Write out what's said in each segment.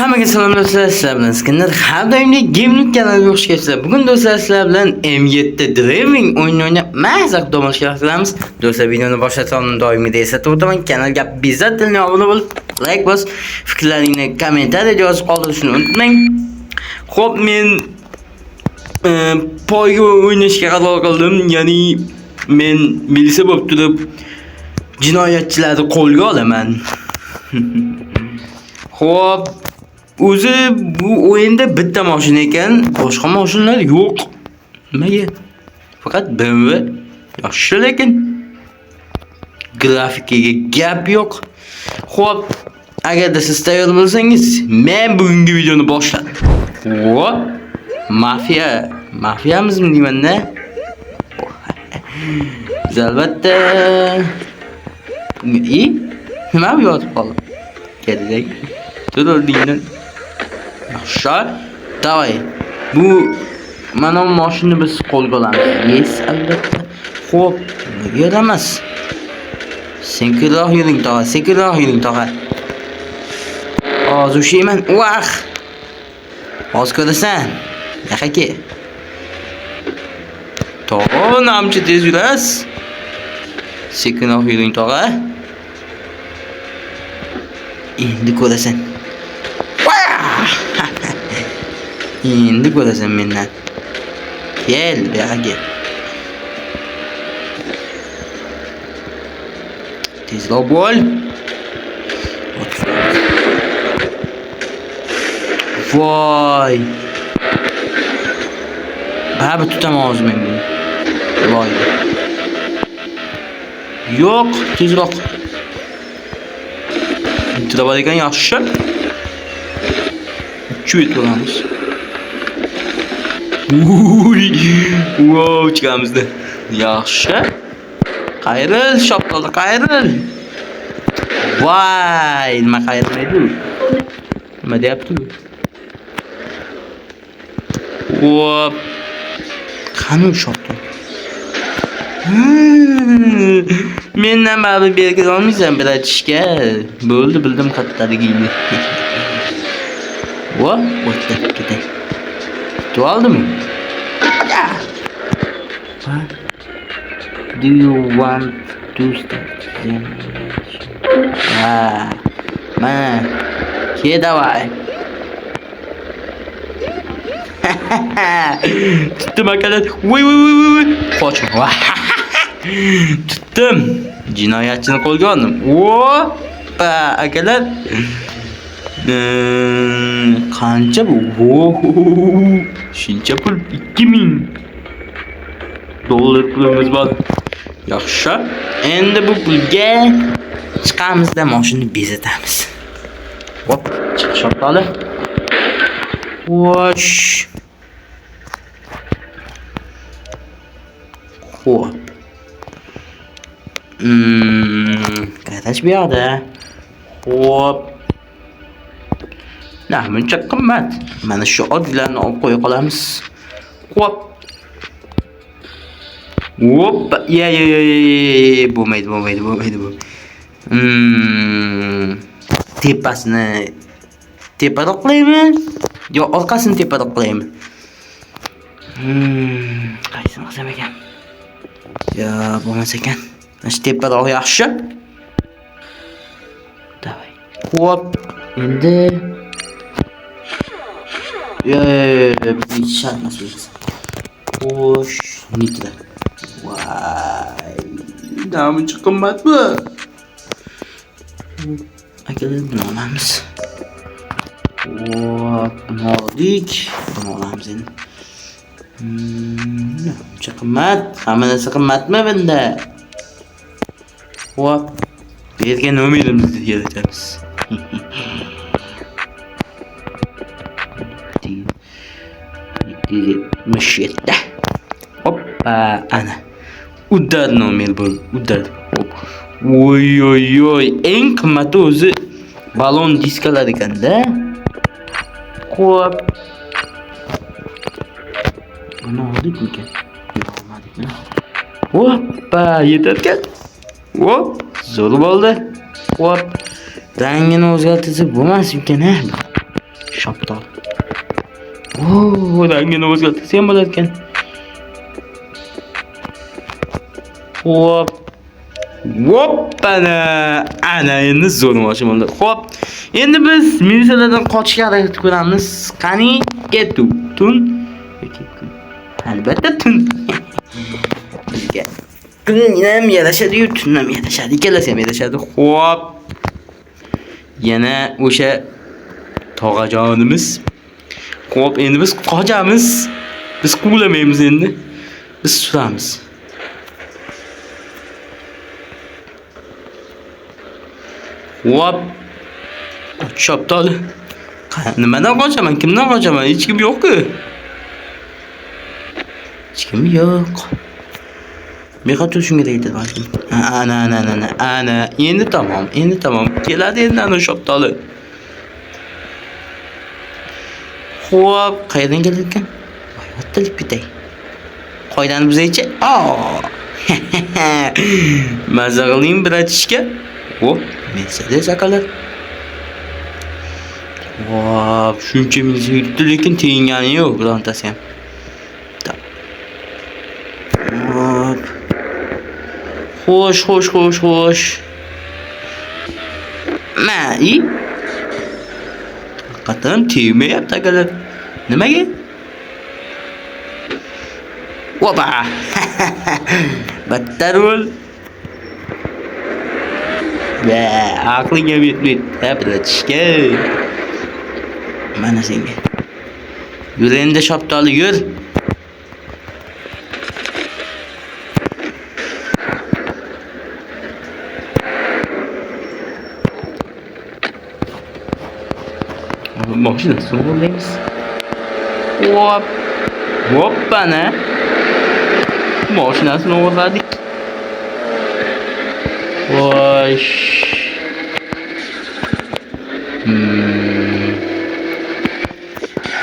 Hammaga salom do'stlar, sizlar bilan Iskandar. Har doimdek gaming kanaliga xush kelibsizlar. Bugun do'stlar sizlar bilan M7 Driving o'yinini o'ynab mazza tomosha qilamiz. Do'stlar, videoni boshlatsam doimgidek eslatib o'taman. Kanalga obязательно obuna bo'lib, like bos, fikrlaringni kommentariyada yozib qoldirishni unutmang. Xo'p, men poyga o'ynashga qaror qildim. Ya'ni men milisa bo'lib turib jinoyatchilarni qo'lga olaman. Xo'p, o'zi bu o'yinda bitta mashina ekan, boshqa mashinalar yo'q. Nimaga? Faqat BMW. Yaxshi, lekin grafikaga gap yo'q. Xo'p, agarda siz tayyor bo'lsangiz, men bugungi videoni boshladim. Xo'p, mafiyamizmi deyman-da? Albatta. Nima bu yotib qoldi? Kerak. Turdiingdan. Yaxshi. Davay. Bu mana bu mashinani biz qo'lga olamiz. Yes, albatta. Xo'p, yaramas. Senkroq yuring tog'a. Hozir ushayman. Vah. Hozir ko'rasan. Yaxaki. Tog'a, namchi tez yurasiz. Sekinroq yuring tog'a. Endi ko'rasan. Endi ko'rasan mendan. Kel, bu yoqqa kel. Tezroq bo'l. Voy. Baba tutaman hozir men buni. Voy. Yo'q, tezroq. Intira ekan, yaxshi. Chuvit bo'lamiz. Wow, chiqamizda. Yaxshi. Qayril, shopqildi, qayril. Voy, nima qayrilmaydi? Nima deyapti bu? Hop. Qani shopdi? Mendan baribir berkira olmaysan bir aytishga. Bo'ldi, bildim qattaligingni. What? O'tdi, ketay. Tu oldimi? Do you want to start? Mana. Ke davay. Tutdim akalar. Voy. Qochma. Tutdim. Jinoyatchini qo'lga oldim. Hoppa, akalar. Qancha bu? Shuncha pul 2000 dollar pulimiz bor. Yaxshi. Endi bu pulga chiqamizda mashinani bezatamiz. Hop, chiqish orqali. Vosh. Xo'p. Qarаш bu yoqda. Xo'p. Buncha qimmat. Mana shu oddilarni olib qo'ya qolamiz. Xo'p. Hoppa. Bo'lmaydi. Tepasini teparoq qilaymi? Yo, orqasini teparoq qilaymi? Qaysini qilsam ekan? Yo, bo'lmas ekan. Mana shu teparoq yaxshi. Davay. Xo'p. Endi bir şartmas bo'lsa. Xo'sh, nitda. Voy. Dami qimmat bu. Akalar buni olamiz. Hop, buni oldik. Buni olamiz endi. Buncha qimmat. Hamma narsa qimmatmi bunda? Hop. Bergan umidimizni yaratamiz. Müşyette. Hoppa, ana. Uddar nomer bu. Uddar. Hop. Oy. En qimmat o'zi balon diskalar ekanda. Hop. Buni oldikmi? Olmadikmi? Hoppa, yetarkan. Hop, zo'r bo'ldi. Hop. Rangini o'zgartirsa bo'lmasmikan, ha? Şaptal. Rengini o'zgartirsa sen bo'larkan. Hop. Ana endi zo'r mashina bo'ldi. Xo'p. Endi biz militsiyalardan qochishga harakat qilamiz. Qani, ketu. Tun. Albatta tun. Bizga tun ham yarashadi-yu, tun ham yarashadi. Ikkalasi ham yarashadi. Xo'p. Yana o'sha tog'ajonimiz. Xo'p, endi biz qochamiz. Biz quvlamaymiz endi. Biz suramiz. Xo'p. Shoptal. Nimadan qochaman? Kimdan qochaman? Hech kim yo'q-ku. Hech kim yo'q. Meqa turishimga tegdi balkim. Ana. Endi tamom. Keladi endi ana shoptali. Xo'p, qayerdan keldi ekan? Voyotlik bitay. Qoidani buzaychi. Mazza qiling bratishka. O, Mercedes akalar. Vop, shuncha ming yuribdi, lekin tengani yo'q, birontasi ham. Hop. Xo'sh. Mai. Qatan tegmayapti akalar. Nimaga? Opa. Battar bo'l. Va, aqliga yetmaydi. Tabratishga. Mana senga. Yur endi shoptali yur. Mashinasini o'g'irlaymiz. Hoppana. Mashinasini o'g'irladik. Vosh.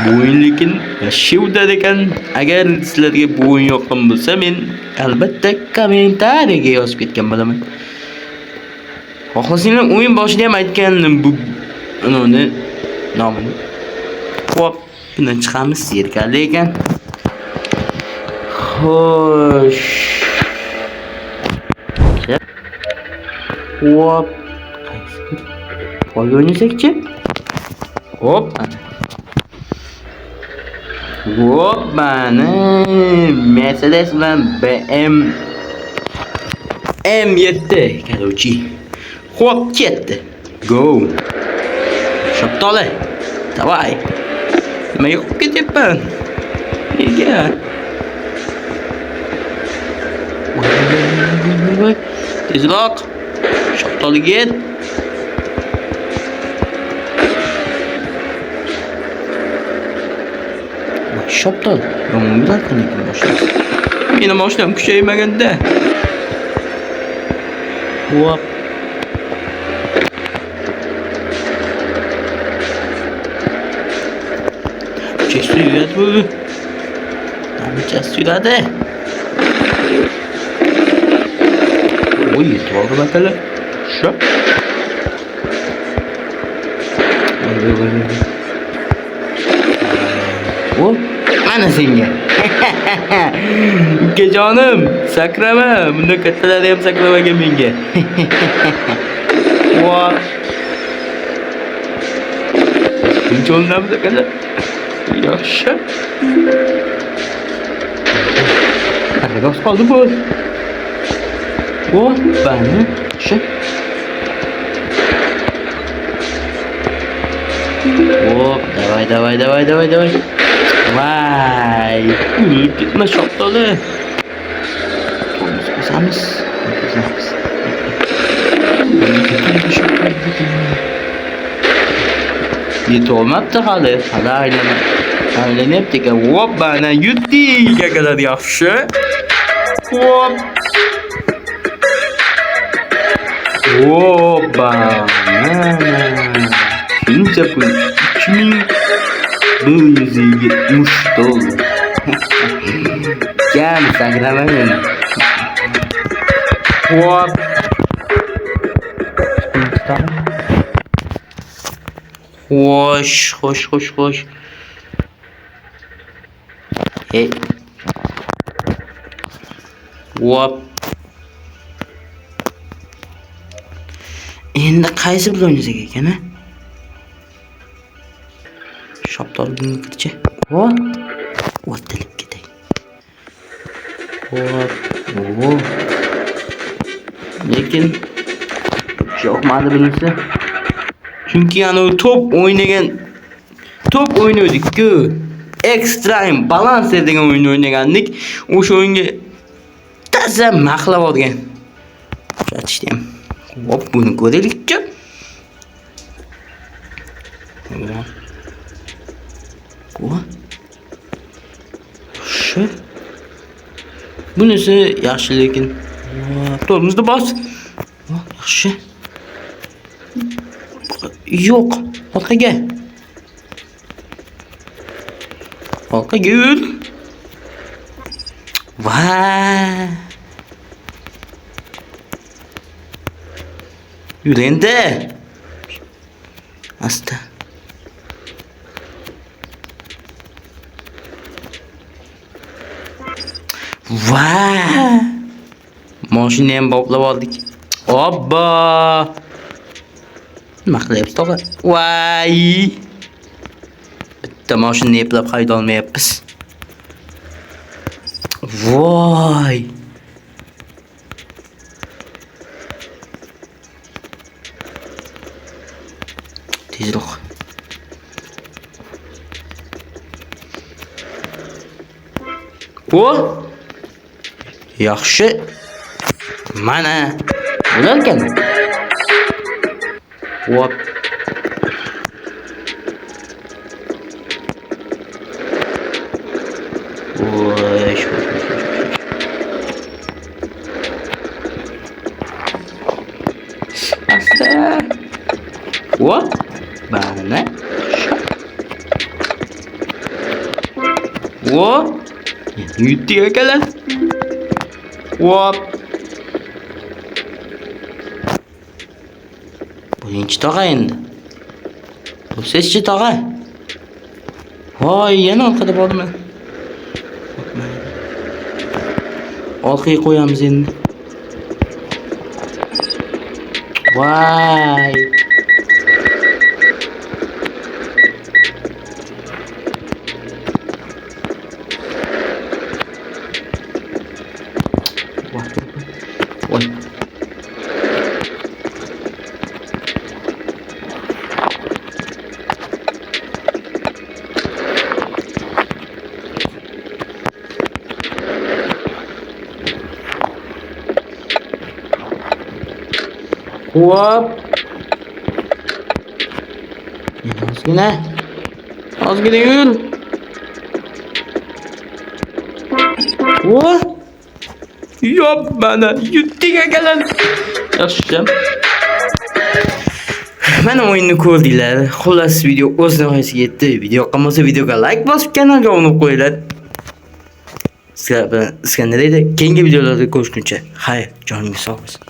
Bu o'yin lekin shivdar ekan. Agar sizlarga bu o'yin yoqqan bo'lsa, men albatta kommentariyaga yozib ketgan bo'laman. Xohlasanglar o'yin boshida ham aytgandim bu nomini. Hop, bundan chiqamiz zerikali ekan. Xo'sh. Hop. Qo'y o'ynasakchi? Hop. Hop, mana Mercedes bilan M7 keluvchi. Hop, ketdi. Go. Shoptali. Давай. Nima yo'q ketyapman? Nega? Tezroq. Shoptali ket. Shoptal. Yomonlar qanday boshlaydi? Meni mashinam kuchaymaganda. Hop. Chesti yuradi bu. Chesti yuradi. Oy, to'g'ri bakala. Shop. Hop. Mana senga. Ukajonim, sakrama. Bunda kattalari ham sakramagan menga. Voy. Buncha o'lnamiz akalar. Yaxshi. Qanaqa qoldi bu? Voy, bani. Yaxshi. Hop, давай. Vay, gitme shoptali. Qo'yamiz. Yetolmabdi hali aylanyapti ekan. Hop, mana yutdik akalar, yaxshi. Hop. Hoppa. Shuncha pul. 2170 dollar. Kam sakramagan. Hop. Xo'sh. Hey. Vop. Endi qaysi bilan o'ynasak ekan, ha? Shoptor bunga kirchi. O'tilib ketay. Lekin yo'qmadi bunisi. Chunki ana top o'ynadik-ku. Extreme Balancer degan o'yin o'ynagandik. O'sha o'yinga taza maqlab olgan. O'shatishdi ham. Hop, buni ko'raylik-chi. Shu. Bunisi yaxshi, lekin tormozni bos. Yaxshi. Yo'q, orqaga. Yur. Vay. Yur endi. Asta. Vay. Mashina ham boplab oldik. Obba. Nima qilyapsiz, tog'a? Vay. Bitta mashinani eplab hayda olmayapmiz. Voy. Tezroq. Yaxshi. Mana bo'lar ekan. Hop. Asta. Hop. Mana. Hop. Yutdik akalar. Hop. Birinchi tog'a endi. Bu sizchi tog'a? Voy, yana orqada borman. Orqaga qo'yamiz endi. Voy. Voy. Hop. Ozgina yur. Hop. Yop, mana yutdik akalar. Yaxshi. Mana o'yinni ko'rdinglar. Xullas video o'z nihoyasiga yetdi. Video yoqqan videoga like bosib, kanalga obuna qo'yinglar. Sizga nima deydi? Keyingi videolarda ko'rishguncha. Xayr, joningiz sog' bo'lsin.